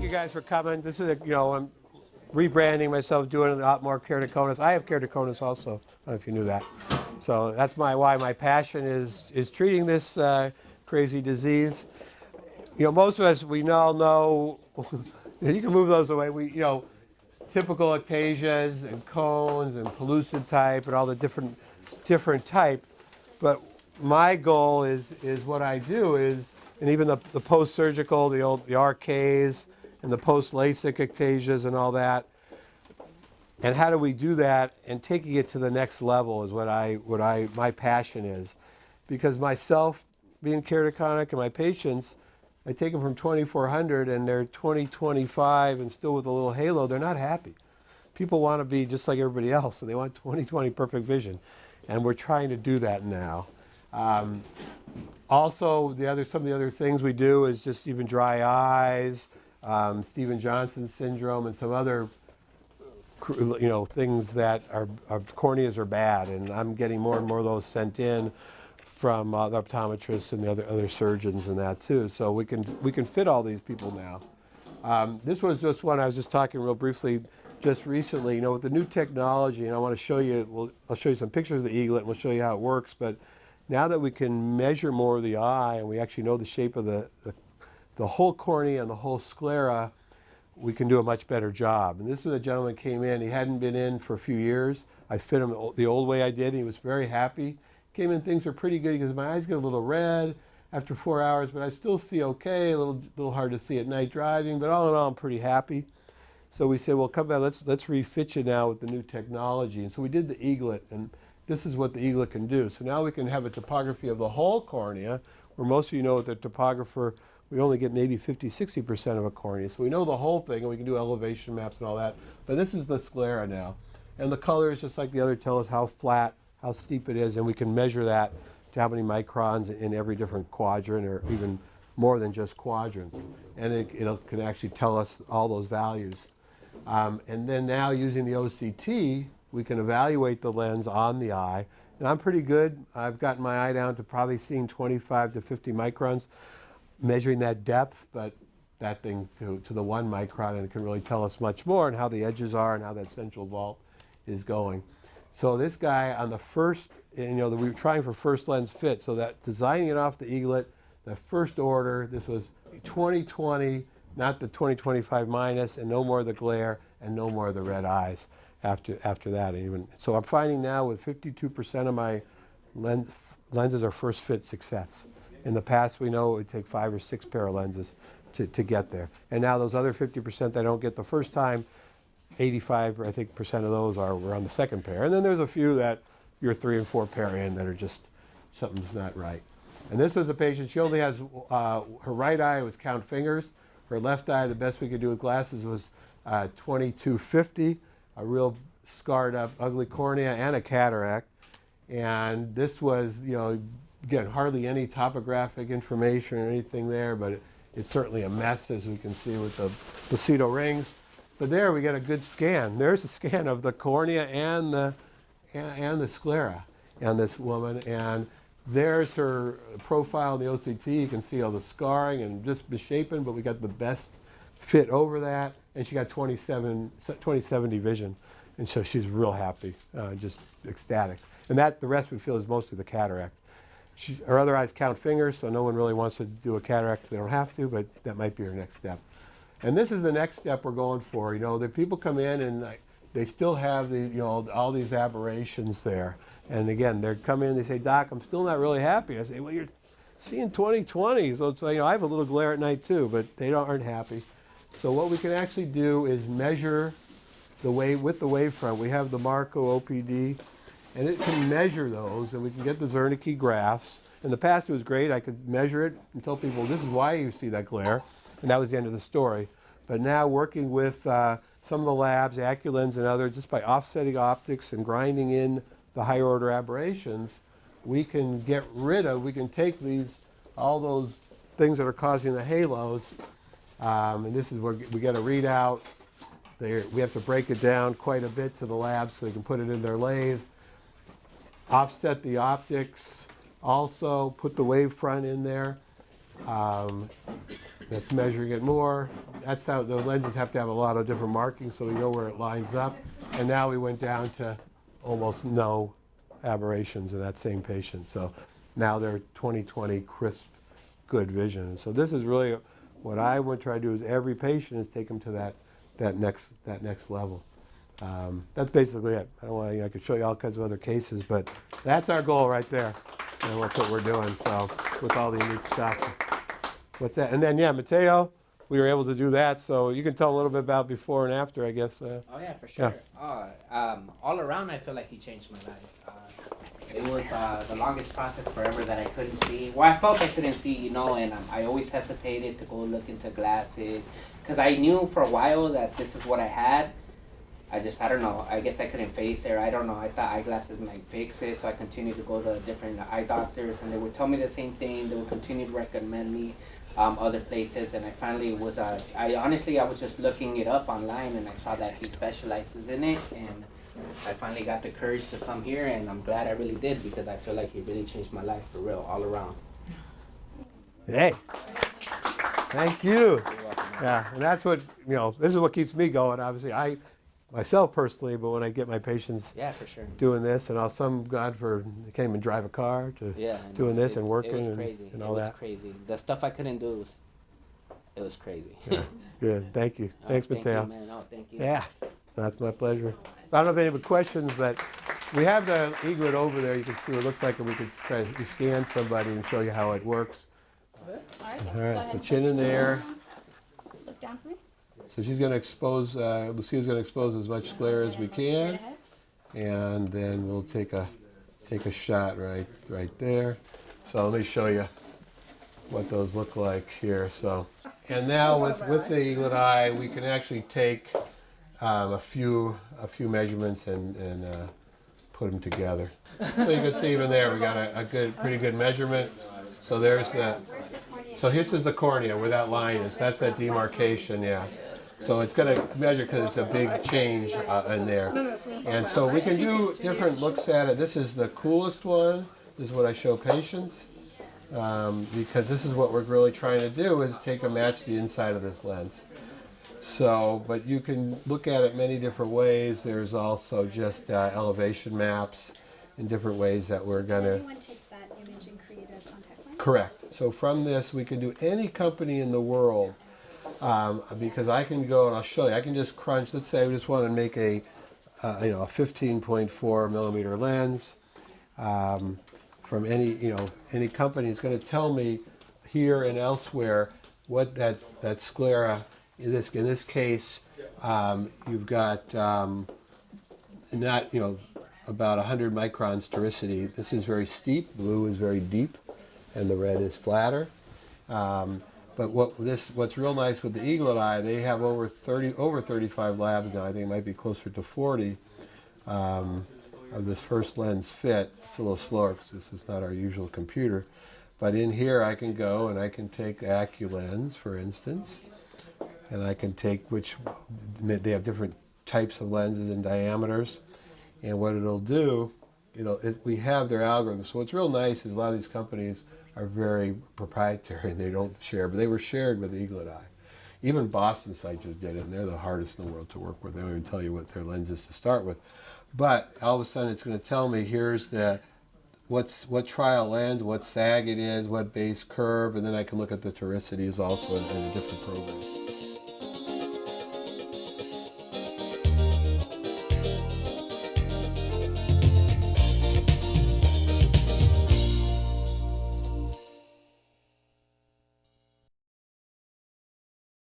you guys for coming. This is, I'm rebranding myself, doing a lot more keratoconus. I have keratoconus also. I don't know if you knew that. So that's why my passion is treating this crazy disease. Most of us, we all know, you can move those away. Typical ectasias and cones and pellucid type and all the different type. But my goal is what I do is, and even the post-surgical, the RKs and the post-LASIK ectasias and all that. And how do we do that? And taking it to the next level is my passion is. Because myself, being keratoconic, and my patients, I take them from 2400 and they're 20/25 and still with a little halo, they're not happy. People want to be just like everybody else, and they want 20/20 perfect vision. And we're trying to do that now. Also, some of the other things we do is just even dry eyes, Stevens-Johnson syndrome, and some other things that our corneas are bad, and I'm getting more and more of those sent in from the optometrists and the other surgeons and that too. So we can fit all these people now. This was just one I was just talking real briefly just recently. With the new technology, and I want to show you. I'll show you some pictures of the eaglet, and we'll show you how it works. But now that we can measure more of the eye, and we actually know the shape of the whole cornea and the whole sclera, we can do a much better job. And this is a gentleman that came in. He hadn't been in for a few years. I fit him the old way I did. He was very happy. Came in, things are pretty good. He goes, my eyes get a little red after 4 hours, but I still see okay. A little hard to see at night driving, but all in all, I'm pretty happy. So we said, well, come back. Let's refit you now with the new technology. And so we did the eaglet, and this is what the eaglet can do. So now we can have a topography of the whole cornea, where most of you know with the topographer, we only get maybe 50–60% of a cornea. So we know the whole thing, and we can do elevation maps and all that. But this is the sclera now. And the colors, just like the other, tell us how flat, how steep it is, and we can measure that to how many microns in every different quadrant, or even more than just quadrants. And it can actually tell us all those values. And then now using the OCT, we can evaluate the lens on the eye. And I'm pretty good. I've gotten my eye down to probably seeing 25 to 50 microns, measuring that depth, but that thing to the 1 micron, and it can really tell us much more, and how the edges are and how that central vault is going. So this guy on the first, we were trying for first lens fit, so that designing it off the eaglet, the first order, this was 20/20, not the 20/25 minus, and no more of the glare, and no more of the red eyes after that. So I'm finding now with 52% of my lenses are first fit success. In the past, we know it would take 5 or 6 pair of lenses to get there. And now those other 50% that I don't get the first time, 85, I think, % of those were on the second pair. And then there's a few that you're 3 and 4 pair in that are just, something's not right. And this was a patient, she only has, her right eye was count fingers. Her left eye, the best we could do with glasses was 22/50, a real scarred up, ugly cornea and a cataract. And this was, again, hardly any topographic information or anything there, but it's certainly a mess, as we can see with the placido rings. But there we get a good scan. There's a scan of the cornea and the sclera on this woman. And there's her profile in the OCT. You can see all the scarring and just misshapen, but we got the best fit over that. And she got 20/70 vision. And so she's real happy, just ecstatic. And the rest we feel is mostly the cataract. Her other eyes count fingers, so no one really wants to do a cataract if they don't have to, but that might be her next step. And this is the next step we're going for. The people come in and they still have all these aberrations there. And again, they come in and they say, Doc, I'm still not really happy. I say, well, you're seeing 20/20. So it's I have a little glare at night too, but they aren't happy. So what we can actually do is measure with the wavefront. We have the Marco OPD, and it can measure those, and we can get the Zernike graphs. In the past, it was great. I could measure it and tell people, this is why you see that glare. And that was the end of the story. But now working with some of the labs, Aculens and others, just by offsetting optics and grinding in the higher order aberrations, we can take all those things that are causing the halos, and this is where we get a readout. We have to break it down quite a bit to the lab so they can put it in their lathe. Offset the optics, also put the wavefront in there. That's measuring it more. That's how the lenses have to have a lot of different markings so we know where it lines up. And now we went down to almost no aberrations in that same patient. So now they're 20/20 crisp, good vision. And so this is really what I would try to do is every patient is take them to that next level. That's basically it. I could show you all kinds of other cases, but that's our goal right there. And that's what we're doing. So with all the unique stuff. What's that? And then, yeah, Mateo, we were able to do that. So you can tell a little bit about before and after, I guess. Oh, yeah, for sure. Yeah. All around, I feel like he changed my life. It was the longest process forever that I couldn't see. Well, I felt I couldn't see, you know, and I always hesitated to go look into glasses because I knew for a while that this is what I had. I don't know, I guess I couldn't face it, or I don't know, I thought eyeglasses might fix it, so I continued to go to different eye doctors, and they would tell me the same thing. They would continue to recommend me other places, and I finally was, I was just looking it up online, and I saw that he specializes in it, and I finally got the courage to come here, and I'm glad I really did, because I feel like he really changed my life for real, all around. Hey, thank you. Yeah, and that's what, this is what keeps me going, obviously. Myself personally, but when I get my patients for sure. doing this, and some God for they can't even drive a car to doing this and working and all that. It was crazy. The stuff I couldn't do it was crazy. Yeah. Good, thank you. Thanks, Mateo. Thank you, man. Thank you. Yeah, that's my pleasure. I don't know if any questions, but we have the egret over there. You can see what it looks like, and we can scan somebody and show you how it works. All right, so chin in there. Look down for me. So she's going to expose, Lucia's going to expose as much sclera as we can, and then we'll take a shot right there. So let me show you what those look like here. So, and now with the eaglet eye, we can actually take a few measurements and put them together. So you can see even there we got a pretty good measurement. So there's so this is the cornea where that line is. That's that demarcation, yeah. So it's going to measure because it's a big change in there. And so we can do different looks at it. This is the coolest one. This is what I show patients because this is what we're really trying to do is match the inside of this lens. So, but you can look at it many different ways. There's also just elevation maps in different ways that we're going to... Anyone take that image and create a contact lens? Correct. So from this, we can do any company in the world. Because I can go and I'll show you. I can just crunch. Let's say I just want to make a 15.4 millimeter lens from any company. It's going to tell me here and elsewhere what that sclera. In this case, you've got about 100 microns toricity. This is very steep. Blue is very deep, and the red is flatter. But what's real nice with the eaglet eye, they have over 35 labs now. I think it might be closer to 40 of this first lens fit. It's a little slower because this is not our usual computer. But in here I can go and I can take AccuLens, for instance, and I can take they have different types of lenses and diameters. And what it'll do, we have their algorithms. So what's real nice is a lot of these companies are very proprietary and they don't share, but they were shared with the eaglet eye. Even Boston site just did it, and they're the hardest in the world to work with. They don't even tell you what their lens is to start with. But all of a sudden it's going to tell me here's what trial lens, what sag it is, what base curve, and then I can look at the toricities also in a different program.